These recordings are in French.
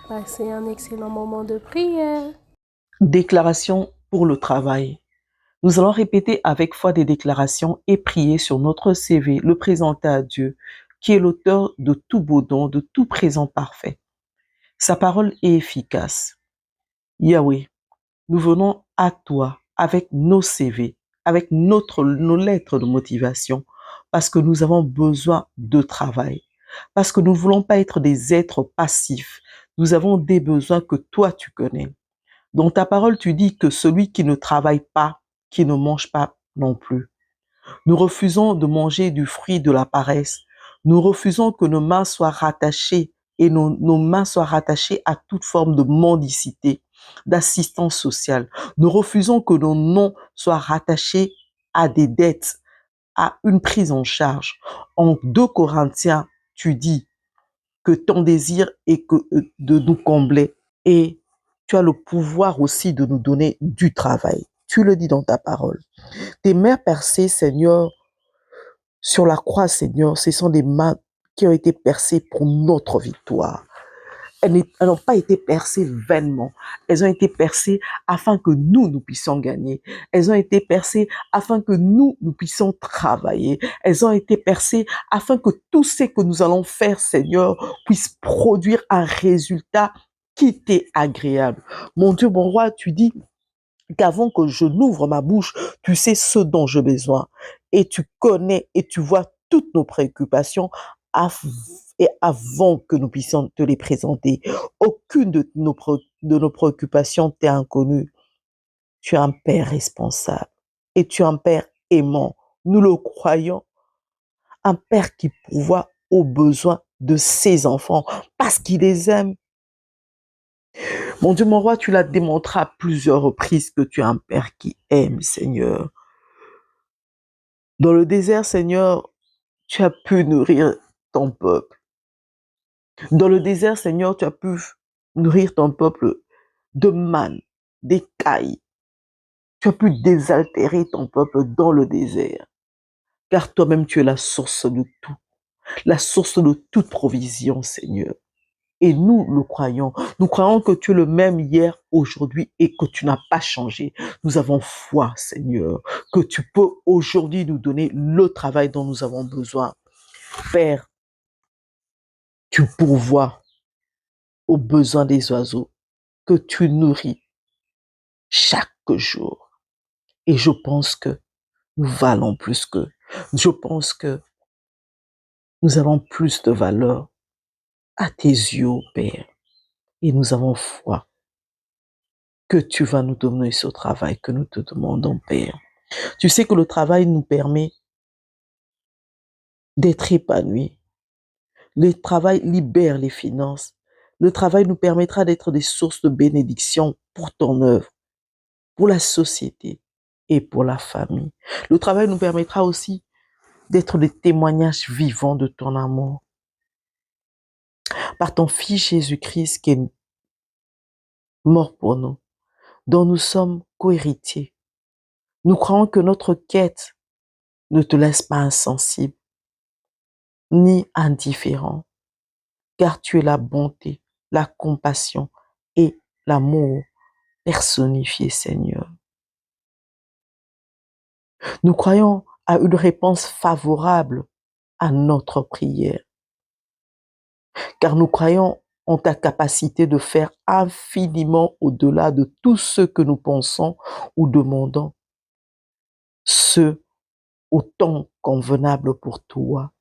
Passez un excellent moment de prière. Déclaration pour le travail. Nous allons répéter avec foi des déclarations et prier sur notre CV, le présenter à Dieu, qui est l'auteur de tout beau don, de tout présent parfait. Sa parole est efficace. Yahweh, nous venons à toi avec nos CV, avec nos lettres de motivation, parce que nous avons besoin de travail, parce que nous ne voulons pas être des êtres passifs. Nous avons des besoins que toi tu connais. Dans ta parole, tu dis que celui qui ne travaille pas, qui ne mange pas non plus. Nous refusons de manger du fruit de la paresse. Nous refusons que nos mains soient rattachées et nos mains soient rattachées à toute forme de mendicité, d'assistance sociale. Nous refusons que nos noms soient rattachés à des dettes, à une prise en charge. En 2 Corinthiens, tu dis que ton désir est de nous combler et tu as le pouvoir aussi de nous donner du travail. Tu le dis dans ta parole. Tes mains percées, Seigneur, sur la croix, Seigneur, ce sont des mains qui ont été percées pour notre victoire. Elles n'ont pas été percées vainement. Elles ont été percées afin que nous puissions gagner. Elles ont été percées afin que nous puissions travailler. Elles ont été percées afin que tout ce que nous allons faire, Seigneur, puisse produire un résultat qui t'est agréable. Mon Dieu, mon roi, tu dis qu'avant que je n'ouvre ma bouche, tu sais ce dont j'ai besoin. Et tu connais et tu vois toutes nos préoccupations et avant que nous puissions te les présenter. Aucune de nos préoccupations t'est inconnue. Tu es un Père responsable et tu es un Père aimant. Nous le croyons. Un Père qui pourvoit aux besoins de ses enfants parce qu'il les aime. Mon Dieu, mon roi, tu l'as démontré à plusieurs reprises que tu es un Père qui aime, Seigneur. Dans le désert, Seigneur, tu as pu nourrir ton peuple. Dans le désert, Seigneur, tu as pu nourrir ton peuple de manne, d'écailles. Tu as pu désaltérer ton peuple dans le désert. Car toi-même, tu es la source de tout, la source de toute provision, Seigneur. Et nous le croyons. Nous croyons que tu es le même hier, aujourd'hui et que tu n'as pas changé. Nous avons foi, Seigneur, que tu peux aujourd'hui nous donner le travail dont nous avons besoin. Père, tu pourvois aux besoins des oiseaux que tu nourris chaque jour. Et je pense que nous valons plus qu'eux. Je pense que nous avons plus de valeur à tes yeux, Père. Et nous avons foi que tu vas nous donner ce travail que nous te demandons, Père. Tu sais que le travail nous permet d'être épanouis. Le travail libère les finances. Le travail nous permettra d'être des sources de bénédiction pour ton œuvre, pour la société et pour la famille. Le travail nous permettra aussi d'être des témoignages vivants de ton amour. Par ton Fils Jésus-Christ qui est mort pour nous, dont nous sommes co-héritiers. Nous croyons que notre quête ne te laisse pas insensible ni indifférent, car tu es la bonté, la compassion et l'amour personnifié, Seigneur. Nous croyons à une réponse favorable à notre prière, car nous croyons en ta capacité de faire infiniment au-delà de tout ce que nous pensons ou demandons, ce au temps convenable pour toi.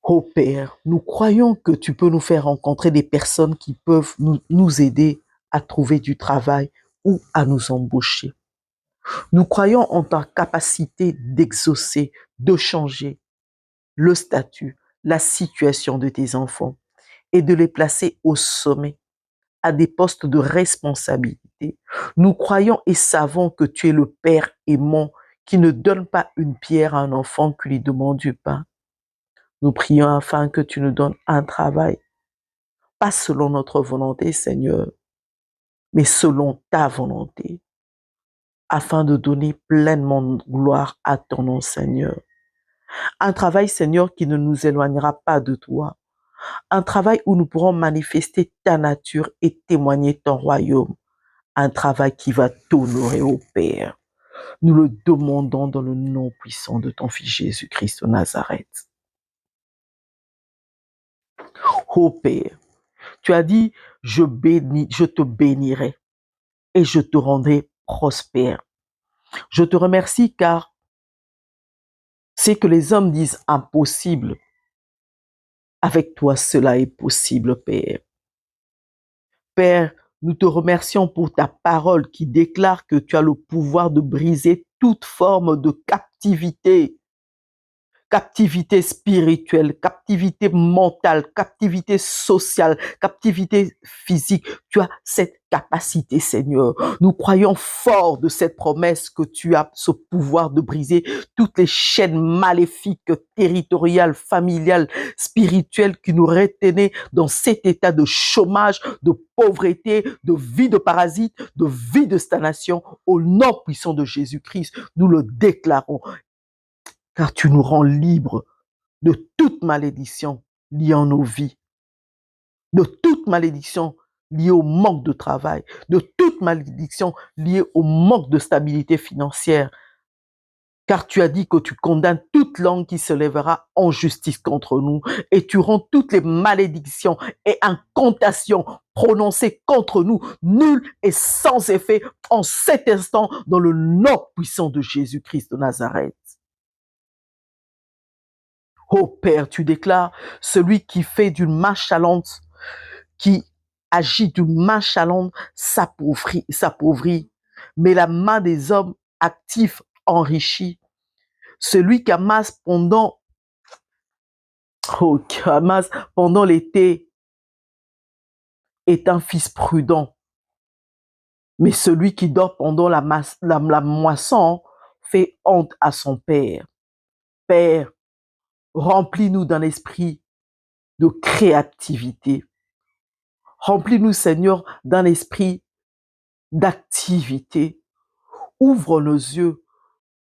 Ô Père, nous croyons que tu peux nous faire rencontrer des personnes qui peuvent nous aider à trouver du travail ou à nous embaucher. Nous croyons en ta capacité d'exaucer, de changer le statut, la situation de tes enfants et de les placer au sommet, à des postes de responsabilité. Nous croyons et savons que tu es le Père aimant qui ne donne pas une pierre à un enfant qui lui demande du pain. Nous prions afin que tu nous donnes un travail, pas selon notre volonté, Seigneur, mais selon ta volonté, afin de donner pleinement gloire à ton nom, Seigneur. Un travail, Seigneur, qui ne nous éloignera pas de toi. Un travail où nous pourrons manifester ta nature et témoigner ton royaume. Un travail qui va t'honorer, ô Père. Nous le demandons dans le nom puissant de ton Fils Jésus-Christ de Nazareth. Ô Père, tu as dit, je te bénirai et je te rendrai prospère. Je te remercie car c'est que les hommes disent impossible. Avec toi, cela est possible, Père. Père, nous te remercions pour ta parole qui déclare que tu as le pouvoir de briser toute forme de captivité. Captivité spirituelle, captivité mentale, captivité sociale, captivité physique. Tu as cette capacité, Seigneur. Nous croyons fort de cette promesse que tu as ce pouvoir de briser toutes les chaînes maléfiques, territoriales, familiales, spirituelles qui nous retenaient dans cet état de chômage, de pauvreté, de vie de parasite, de vie de stagnation. Au nom puissant de Jésus-Christ, nous le déclarons car tu nous rends libres de toute malédiction liée en nos vies, de toute malédiction liée au manque de travail, de toute malédiction liée au manque de stabilité financière, car tu as dit que tu condamnes toute langue qui se lèvera en justice contre nous et tu rends toutes les malédictions et incantations prononcées contre nous nulles et sans effet en cet instant dans le nom puissant de Jésus-Christ de Nazareth. Ô Père, tu déclares, celui qui fait d'une main chalante, qui agit d'une main chalante, s'appauvrit. Mais la main des hommes actifs enrichit. Celui qui amasse pendant l'été est un fils prudent. Mais celui qui dort pendant la moisson fait honte à son père. Père, remplis-nous d'un esprit de créativité. Remplis-nous, Seigneur, d'un esprit d'activité. Ouvre nos yeux.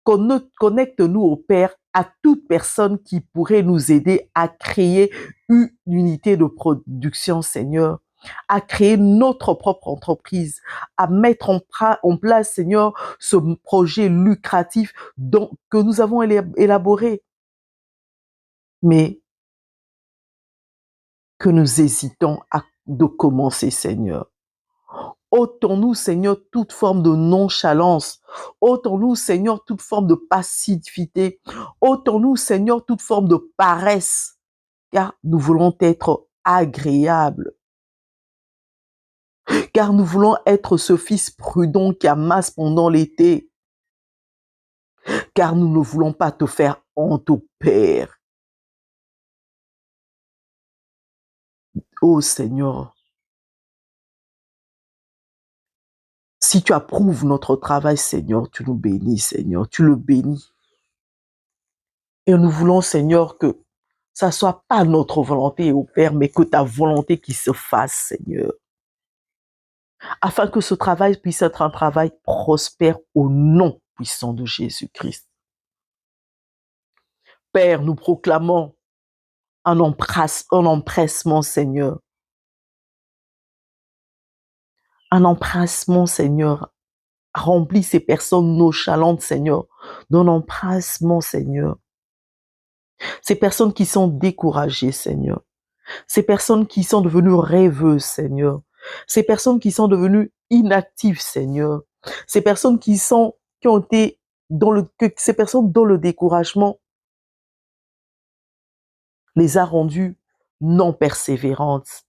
Connecte-nous au Père, à toute personne qui pourrait nous aider à créer une unité de production, Seigneur, à créer notre propre entreprise, à mettre en place, Seigneur, ce projet lucratif que nous avons élaboré, mais que nous hésitons de commencer, Seigneur. Ôtons-nous, Seigneur, toute forme de nonchalance. Ôtons-nous, Seigneur, toute forme de passivité. Ôtons-nous, Seigneur, toute forme de paresse. Car nous voulons être agréables. Car nous voulons être ce fils prudent qui amasse pendant l'été. Car nous ne voulons pas te faire honte au Père. Oh Seigneur, si tu approuves notre travail, Seigneur, tu nous bénis, Seigneur, tu le bénis. Et nous voulons, Seigneur, que ça soit pas notre volonté, ô Père, mais que ta volonté qui se fasse, Seigneur. Afin que ce travail puisse être un travail prospère au nom puissant de Jésus-Christ. Père, nous proclamons un empressement, Seigneur. Un empressement, Seigneur. Remplis ces personnes nonchalantes, Seigneur, d'un empressement, Seigneur. Ces personnes qui sont découragées, Seigneur. Ces personnes qui sont devenues rêveuses, Seigneur. Ces personnes qui sont devenues inactives, Seigneur. Ces personnes ces personnes dont le découragement les a rendues non persévérantes.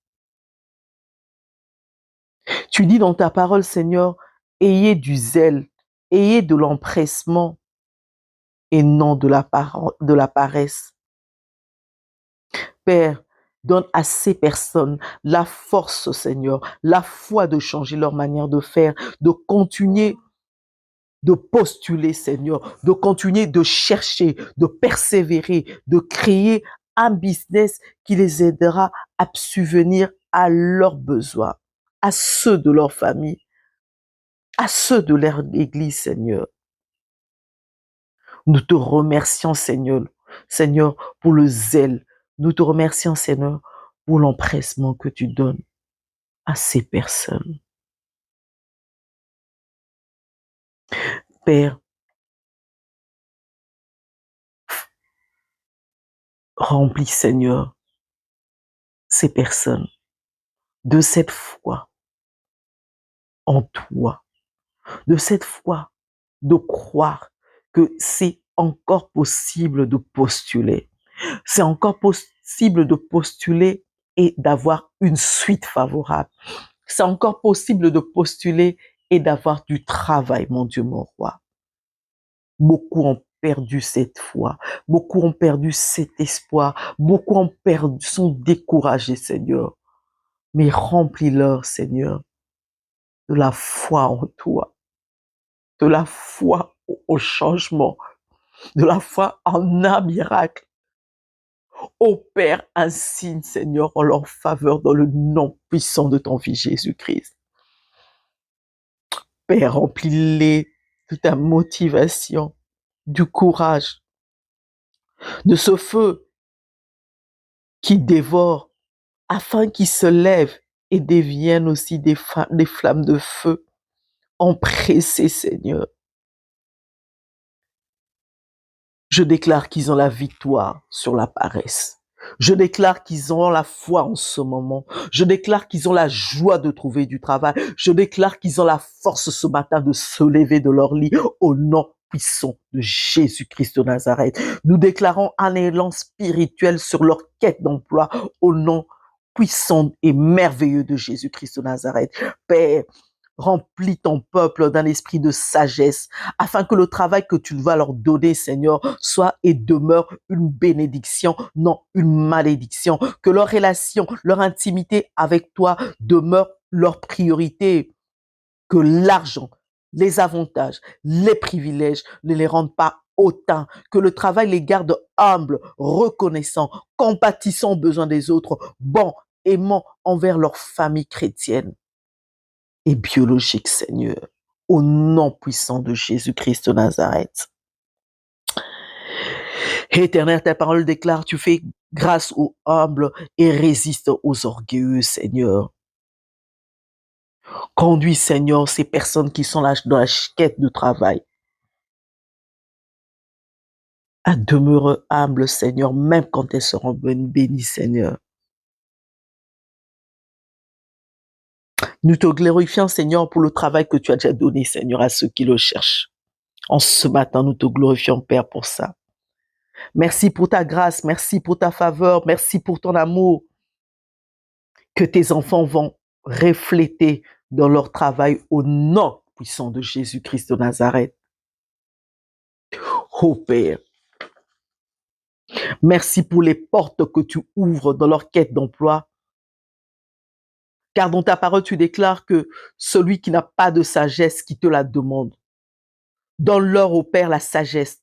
Tu dis dans ta parole, Seigneur, ayez du zèle, ayez de l'empressement et non de la paresse. Père, donne à ces personnes la force, Seigneur, la foi de changer leur manière de faire, de continuer de postuler, Seigneur, de continuer de chercher, de persévérer, de créer un business qui les aidera à subvenir à leurs besoins, à ceux de leur famille, à ceux de leur église, Seigneur. Nous te remercions, Seigneur, pour le zèle. Nous te remercions, Seigneur, pour l'empressement que tu donnes à ces personnes. Père, remplis, Seigneur, ces personnes de cette foi en toi, de cette foi de croire que c'est encore possible de postuler. C'est encore possible de postuler et d'avoir une suite favorable. C'est encore possible de postuler et d'avoir du travail, mon Dieu, mon roi. Beaucoup ont perdu cette foi. Beaucoup ont perdu cet espoir. Beaucoup ont perdu, sont découragés, Seigneur. Mais remplis-leur, Seigneur, de la foi en toi, de la foi au changement, de la foi en un miracle. Opère un signe, Seigneur, en leur faveur dans le nom puissant de ton Fils Jésus-Christ. Père, remplis-les de ta motivation, du courage, de ce feu qui dévore, afin qu'ils se lèvent et deviennent aussi des flammes de feu empressées, Seigneur. Je déclare qu'ils ont la victoire sur la paresse. Je déclare qu'ils ont la foi en ce moment. Je déclare qu'ils ont la joie de trouver du travail. Je déclare qu'ils ont la force ce matin de se lever de leur lit au nom puissant de Jésus-Christ de Nazareth. Nous déclarons un élan spirituel sur leur quête d'emploi au nom puissant et merveilleux de Jésus-Christ de Nazareth. Père, remplis ton peuple d'un esprit de sagesse, afin que le travail que tu vas leur donner, Seigneur, soit et demeure une bénédiction, non une malédiction. Que leur relation, leur intimité avec toi demeure leur priorité. Que l'argent, les avantages, les privilèges ne les rendent pas hautains. Que le travail les garde humbles, reconnaissants, compatissants aux besoins des autres, bons, aimants envers leur famille chrétienne et biologique, Seigneur, au nom puissant de Jésus-Christ de Nazareth. Éternel, ta parole déclare, tu fais grâce aux humbles et résistes aux orgueilleux, Seigneur. Conduis, Seigneur, ces personnes qui sont là dans la quête de travail à demeurer humbles, Seigneur, même quand elles seront bénies, Seigneur. Nous te glorifions, Seigneur, pour le travail que tu as déjà donné, Seigneur, à ceux qui le cherchent. En ce matin, nous te glorifions, Père, pour ça. Merci pour ta grâce, merci pour ta faveur, merci pour ton amour que tes enfants vont refléter dans leur travail au nom puissant de Jésus-Christ de Nazareth. Oh Père, merci pour les portes que tu ouvres dans leur quête d'emploi. Car dans ta parole, tu déclares que celui qui n'a pas de sagesse, qui te la demande, donne-leur, ô Père, la sagesse,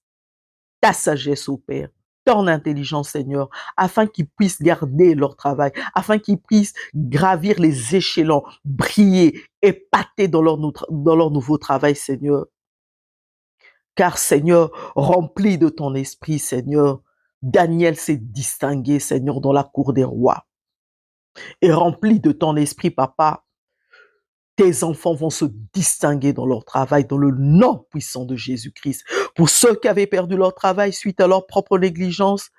ta sagesse, ô Père, ton intelligence, Seigneur, afin qu'ils puissent garder leur travail, afin qu'ils puissent gravir les échelons, briller, épater dans leur nouveau travail, Seigneur. Car, Seigneur, rempli de ton esprit, Seigneur, Daniel s'est distingué, Seigneur, dans la cour des rois. Et rempli de ton esprit, Papa, tes enfants vont se distinguer dans leur travail, dans le nom puissant de Jésus-Christ. Pour ceux qui avaient perdu leur travail suite à leur propre négligence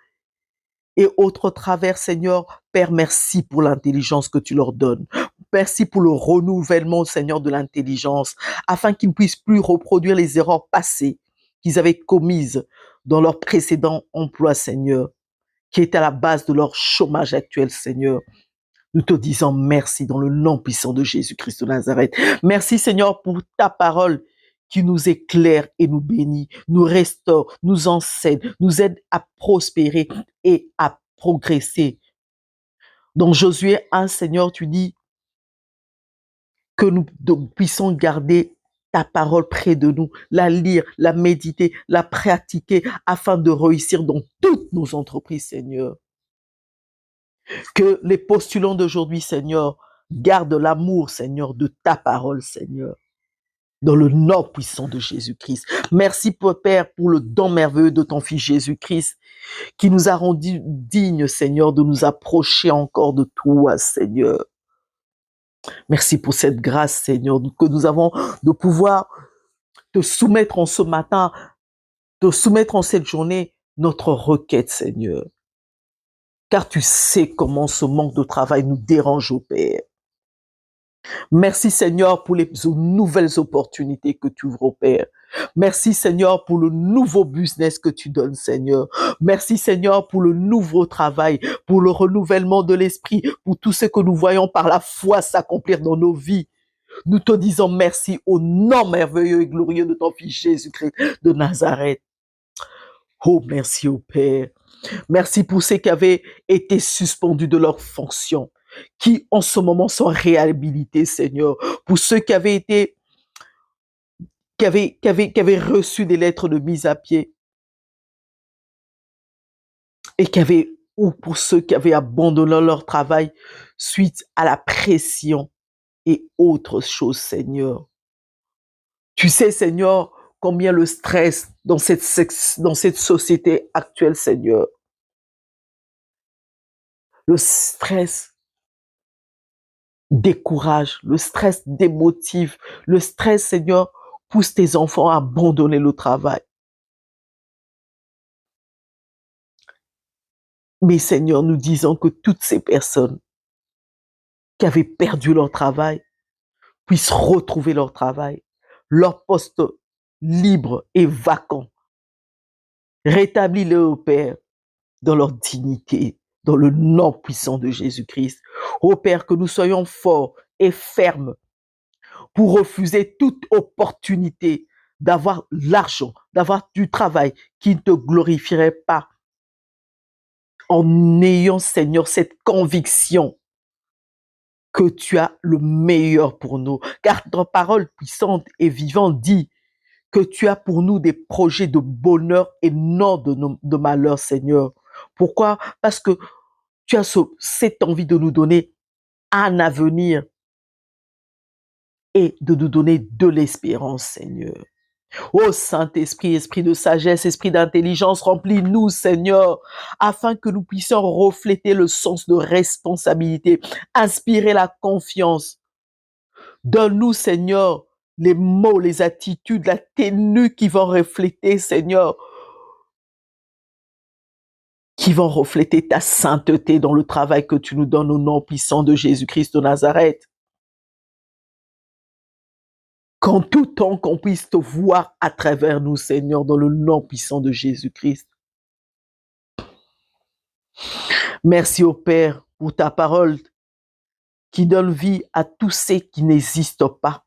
et autres travers, Seigneur, Père, merci pour l'intelligence que tu leur donnes. Merci pour le renouvellement, Seigneur, de l'intelligence, afin qu'ils ne puissent plus reproduire les erreurs passées qu'ils avaient commises dans leur précédent emploi, Seigneur, qui est à la base de leur chômage actuel, Seigneur. Nous te disons merci dans le nom puissant de Jésus-Christ de Nazareth. Merci Seigneur pour ta parole qui nous éclaire et nous bénit, nous restaure, nous enseigne, nous aide à prospérer et à progresser. Dans Josué 1, Seigneur, tu dis que nous puissions garder ta parole près de nous, la lire, la méditer, la pratiquer afin de réussir dans toutes nos entreprises, Seigneur. Que les postulants d'aujourd'hui, Seigneur, gardent l'amour, Seigneur, de ta parole, Seigneur. dans le nom puissant de Jésus-Christ. Merci, Père, pour le don merveilleux de ton Fils Jésus-Christ, qui nous a rendus dignes, Seigneur, de nous approcher encore de toi, Seigneur. Merci pour cette grâce, Seigneur, que nous avons de pouvoir te soumettre en ce matin, te soumettre en cette journée notre requête, Seigneur. Car tu sais comment ce manque de travail nous dérange, au Père. Merci, Seigneur, pour les nouvelles opportunités que tu ouvres, au Père. Merci, Seigneur, pour le nouveau business que tu donnes, Seigneur. Merci, Seigneur, pour le nouveau travail, pour le renouvellement de l'esprit, pour tout ce que nous voyons par la foi s'accomplir dans nos vies. Nous te disons merci au nom merveilleux et glorieux de ton Fils Jésus-Christ de Nazareth. Oh, merci au Père. Merci pour ceux qui avaient été suspendus de leurs fonctions, qui en ce moment sont réhabilités, Seigneur. Pour ceux qui avaient été, qui avaient reçu des lettres de mise à pied et ou pour ceux qui avaient abandonné leur travail suite à la pression et autres choses, Seigneur. Tu sais, Seigneur, combien le stress dans cette société actuelle, Seigneur, le stress décourage, le stress démotive, le stress, Seigneur, pousse tes enfants à abandonner le travail. Mais Seigneur, nous disons que toutes ces personnes qui avaient perdu leur travail puissent retrouver leur travail, leur poste libre et vacant. Rétablis-le, ô Père, dans leur dignité, dans le nom puissant de Jésus-Christ. Ô Père, que nous soyons forts et fermes pour refuser toute opportunité d'avoir l'argent, d'avoir du travail qui ne te glorifierait pas. En ayant, Seigneur, cette conviction que tu as le meilleur pour nous. Car ta parole puissante et vivante dit que tu as pour nous des projets de bonheur et non de malheur, Seigneur. Pourquoi? Parce que tu as cette envie de nous donner un avenir et de nous donner de l'espérance, Seigneur. Ô Saint-Esprit, esprit de sagesse, esprit d'intelligence, remplis-nous, Seigneur, afin que nous puissions refléter le sens de responsabilité, inspirer la confiance. Donne-nous, Seigneur, les mots, les attitudes, la tenue qui vont refléter, Seigneur, qui vont refléter ta sainteté dans le travail que tu nous donnes au nom puissant de Jésus-Christ de Nazareth. Qu'en tout temps, qu'on puisse te voir à travers nous, Seigneur, dans le nom puissant de Jésus-Christ. Merci au Père pour ta parole qui donne vie à tous ceux qui n'existent pas.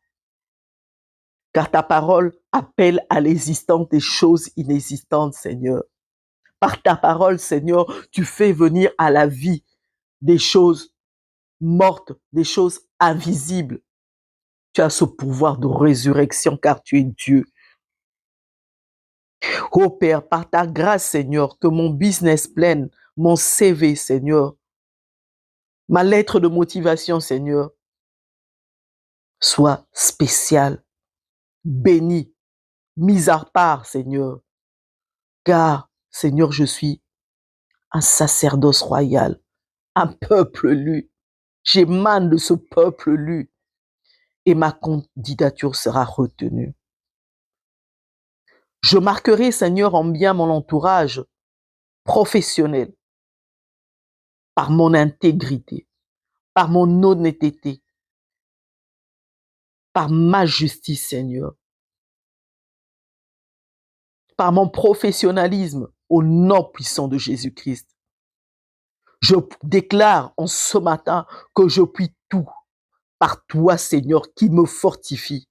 Car ta parole appelle à l'existence des choses inexistantes, Seigneur. Par ta parole, Seigneur, tu fais venir à la vie des choses mortes, des choses invisibles. Tu as ce pouvoir de résurrection car tu es Dieu. Oh Père, par ta grâce, Seigneur, que mon business pleine, mon CV, Seigneur, ma lettre de motivation, Seigneur, soit spéciale, bénie, mise à part, Seigneur. Car, Seigneur, je suis un sacerdoce royal, un peuple élu. J'émane de ce peuple élu et ma candidature sera retenue. Je marquerai, Seigneur, en bien mon entourage professionnel par mon intégrité, par mon honnêteté, par ma justice, Seigneur, par mon professionnalisme au nom puissant de Jésus-Christ. Je déclare en ce matin que je puis tout par toi, Seigneur, qui me fortifie.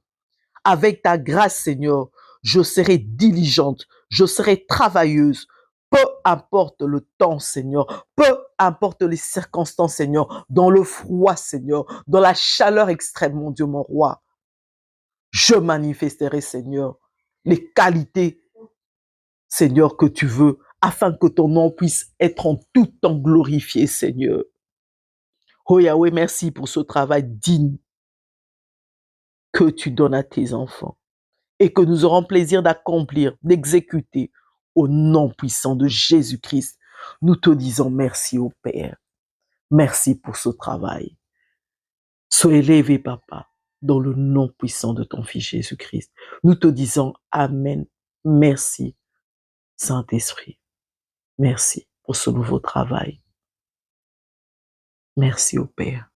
Avec ta grâce, Seigneur, je serai diligente, je serai travailleuse, peu importe le temps, Seigneur, peu importe les circonstances, Seigneur, dans le froid, Seigneur, dans la chaleur extrême, mon Dieu, mon roi. Je manifesterai, Seigneur, les qualités, Seigneur, que tu veux, afin que ton nom puisse être en tout temps glorifié, Seigneur. Oh Yahweh, merci pour ce travail digne que tu donnes à tes enfants et que nous aurons plaisir d'accomplir, d'exécuter au nom puissant de Jésus-Christ. Nous te disons merci au Père. Merci pour ce travail. Sois élevé, Papa, dans le nom puissant de ton Fils Jésus-Christ. Nous te disons Amen. Merci, Saint-Esprit. Merci pour ce nouveau travail. Merci au Père.